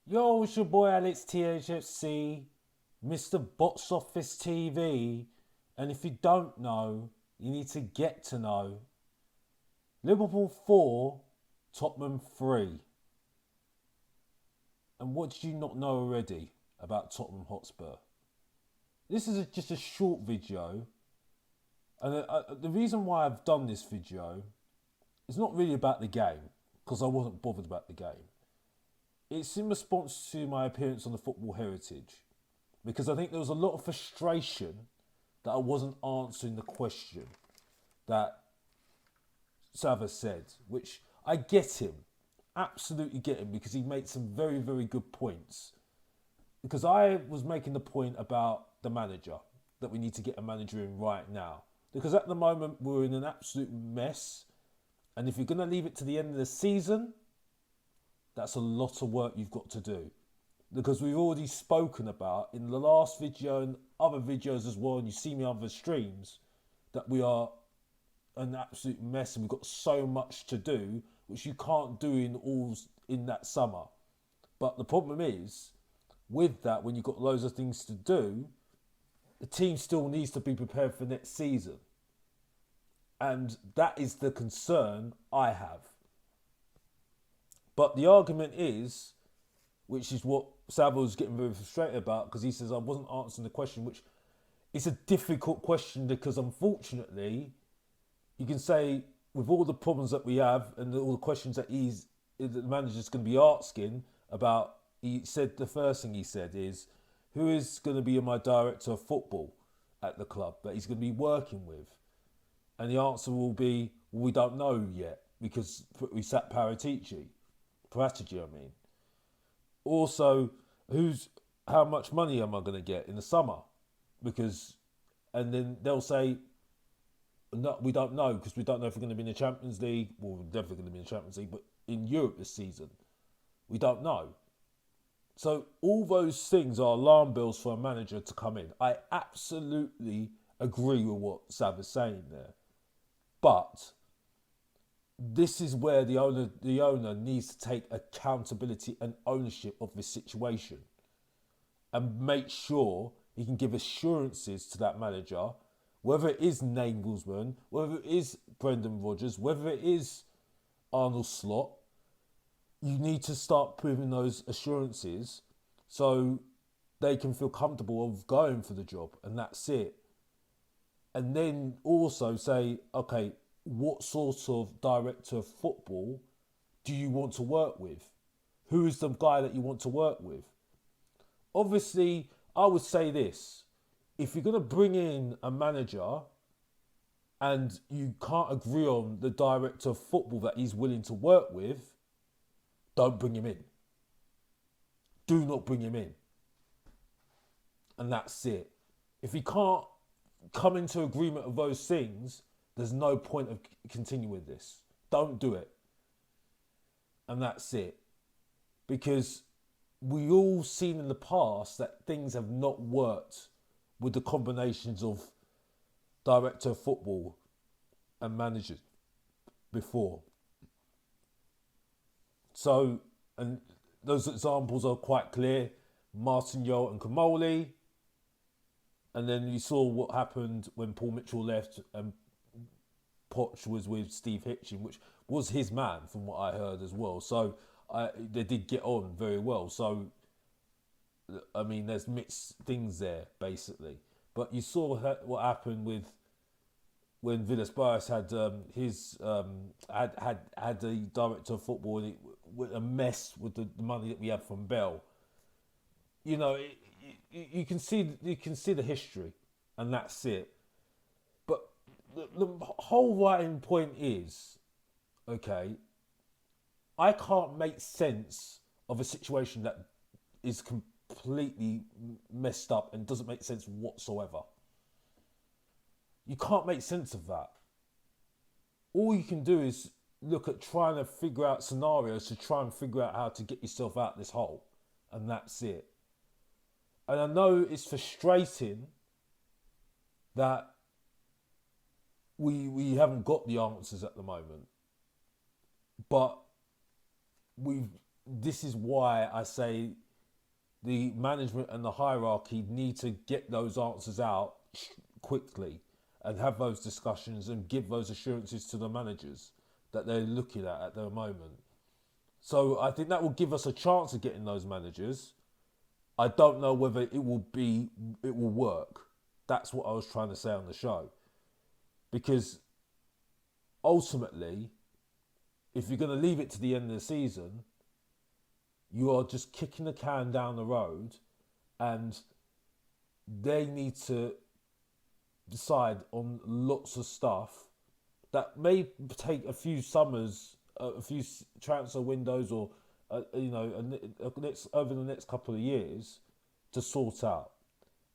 Yo, it's your boy Alex THFC, Mr. Box Office TV, and if you don't know, you need to get to know. Liverpool 4, Tottenham 3. And what did you not know already about Tottenham Hotspur? This is just a short video, and the reason why I've done this video is not really about the game, because I wasn't bothered about the game. It's in response to my appearance on the Football Heritage, because I think there was a lot of frustration that I wasn't answering the question that Sava said, which I get him, absolutely get him, because he made some very, very good points. Because I was making the point about the manager, that we need to get a manager in right now. Because at the moment we're in an absolute mess, and if you're going to leave it to the end of the season, that's a lot of work you've got to do. Because we've already spoken about in the last video and other videos as well, and you see me on other streams, that we are an absolute mess and we've got so much to do, which you can't do in that summer. But the problem is, with that, when you've got loads of things to do, the team still needs to be prepared for next season. And that is the concern I have. But the argument is, which is what Sabo was getting very frustrated about, because he says I wasn't answering the question, which is a difficult question because unfortunately, you can say with all the problems that we have and all the questions that the manager's going to be asking about, he said the first thing he said is, who is going to be my director of football at the club that he's going to be working with? And the answer will be, well, we don't know yet because we sat Paratici. Strategy, I mean. Also, how much money am I going to get in the summer? And then they'll say, no, we don't know because we don't know if we're going to be in the Champions League. Well, we're definitely going to be in the Champions League, but in Europe this season, we don't know. So all those things are alarm bells for a manager to come in. I absolutely agree with what Sav is saying there, but this is where the owner needs to take accountability and ownership of this situation and make sure he can give assurances to that manager, whether it is Nagelsmann, whether it is Brendan Rodgers, whether it is Arnold Slot. You need to start proving those assurances so they can feel comfortable of going for the job, and that's it. And then also say, okay, what sort of director of football do you want to work with? Who is the guy that you want to work with? Obviously, I would say this. If you're going to bring in a manager and you can't agree on the director of football that he's willing to work with, don't bring him in. Do not bring him in. And that's it. If you can't come into agreement of those things, there's no point of continuing this. Don't do it. And that's it. Because we all seen in the past that things have not worked with the combinations of director of football and managers before. So, and those examples are quite clear. Martignol and Kamoli. And then you saw what happened when Paul Mitchell left and Poch was with Steve Hitchin, which was his man from what I heard as well. So they did get on very well. So, I mean, there's mixed things there, basically. But you saw what happened with when Villas-Boas had had the director of football, and with a mess with the money that we had from Bell. You know, you can see the history, and that's it. But the whole writing point is, okay, I can't make sense of a situation that is completely messed up and doesn't make sense whatsoever. You can't make sense of that. All you can do is look at trying to figure out scenarios to try and figure out how to get yourself out of this hole. And that's it. And I know it's frustrating that we haven't got the answers at the moment. But this is why I say the management and the hierarchy need to get those answers out quickly and have those discussions and give those assurances to the managers that they're looking at the moment. So I think that will give us a chance of getting those managers. I don't know whether it will work. That's what I was trying to say on the show. Because ultimately, if you're going to leave it to the end of the season, you are just kicking the can down the road, and they need to decide on lots of stuff that may take a few summers, a few transfer windows, or over the next couple of years to sort out.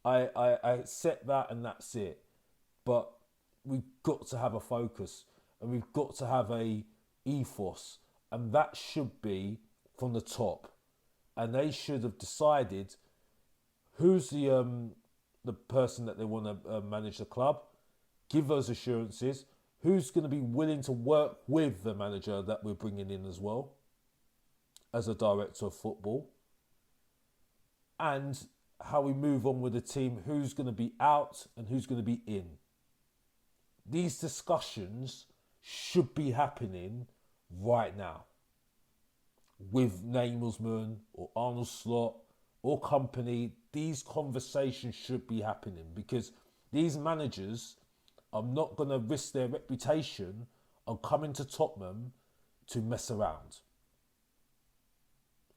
I accept that, and that's it. But we've got to have a focus, and we've got to have a ethos, and that should be from the top. And they should have decided who's the person that they want to manage the club, give those assurances, who's going to be willing to work with the manager that we're bringing in as well, as a director of football, and how we move on with the team, who's going to be out and who's going to be in. These discussions should be happening right now with Nagelsmann or Arnold Slot or company. These conversations should be happening, because these managers are not going to risk their reputation on coming to Tottenham to mess around.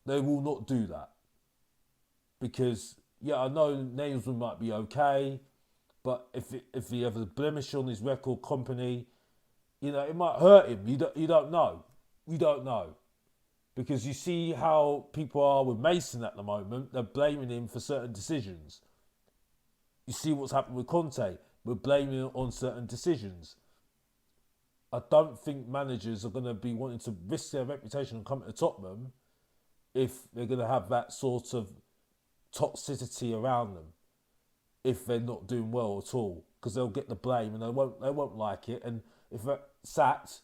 They will not do that. Because, yeah, I know Nagelsmann might be okay, but if he has a blemish on his record, company, it might hurt him. You don't know. You don't know. Because you see how people are with Mason at the moment. They're blaming him for certain decisions. You see what's happened with Conte. We're blaming him on certain decisions. I don't think managers are going to be wanting to risk their reputation and come to Tottenham if they're going to have that sort of toxicity around them, if they're not doing well at all, because they'll get the blame and they won't like it. And if they're sacked,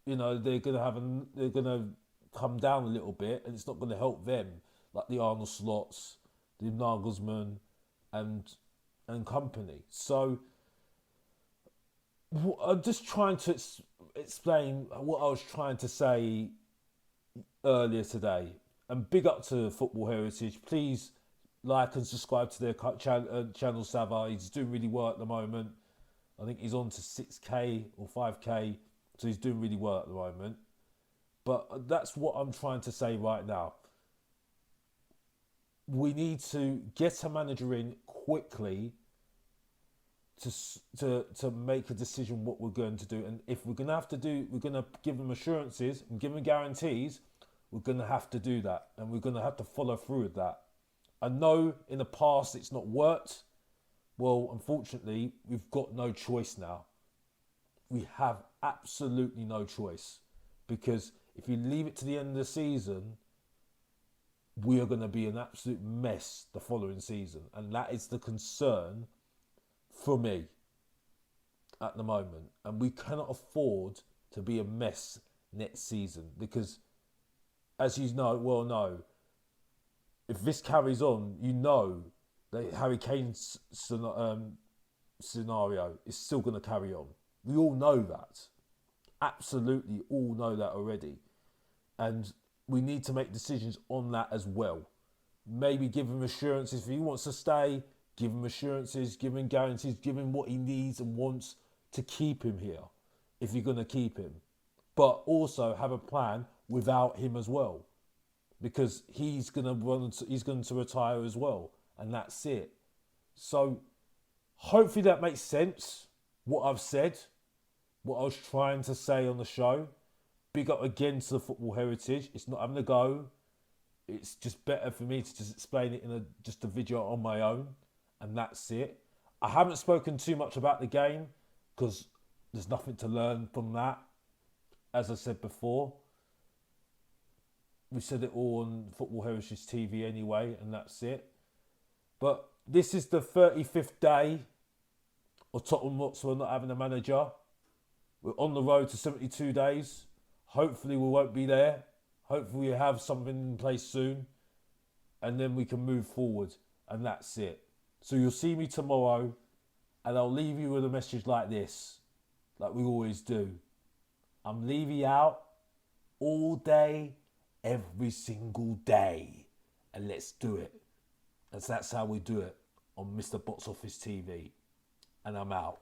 they're going to come down a little bit, and it's not going to help them, like the Arnold Slots, the Nagelsmann, and company. So I'm just trying to explain what I was trying to say earlier today. And big up to Football Heritage. Please like and subscribe to their channel, Sava. He's doing really well at the moment. I think he's on to 6k or 5k, so he's doing really well at the moment. But that's what I'm trying to say right now. We need to get a manager in quickly to make a decision what we're going to do. And if we're going to give them assurances and give them guarantees, we're going to have to do that. And we're going to have to follow through with that. I know in the past it's not worked. Well, unfortunately, we've got no choice now. We have absolutely no choice. Because if you leave it to the end of the season, we are going to be an absolute mess the following season. And that is the concern for me at the moment. And we cannot afford to be a mess next season. Because, as you know, if this carries on, that Harry Kane's scenario is still going to carry on. We all know that. Absolutely all know that already. And we need to make decisions on that as well. Maybe give him assurances. If he wants to stay, give him assurances, give him guarantees, give him what he needs and wants to keep him here, if you're going to keep him. But also have a plan without him as well. Because he's going to retire as well. And that's it. So hopefully that makes sense, what I've said, what I was trying to say on the show. Big up again to the Football Heritage. It's not having a go. It's just better for me to just explain it in just a video on my own. And that's it. I haven't spoken too much about the game because there's nothing to learn from that. As I said before, we said it all on Football Heritage TV anyway, and that's it. But this is the 35th day of Tottenham Hotspur not having a manager. We're on the road to 72 days. Hopefully we won't be there. Hopefully, we have something in place soon, and then we can move forward. And that's it. So you'll see me tomorrow, and I'll leave you with a message like this, like we always do. I'm leaving you out all day, every single day. And let's do it. And that's how we do it on Mr. Box Office TV. And I'm out.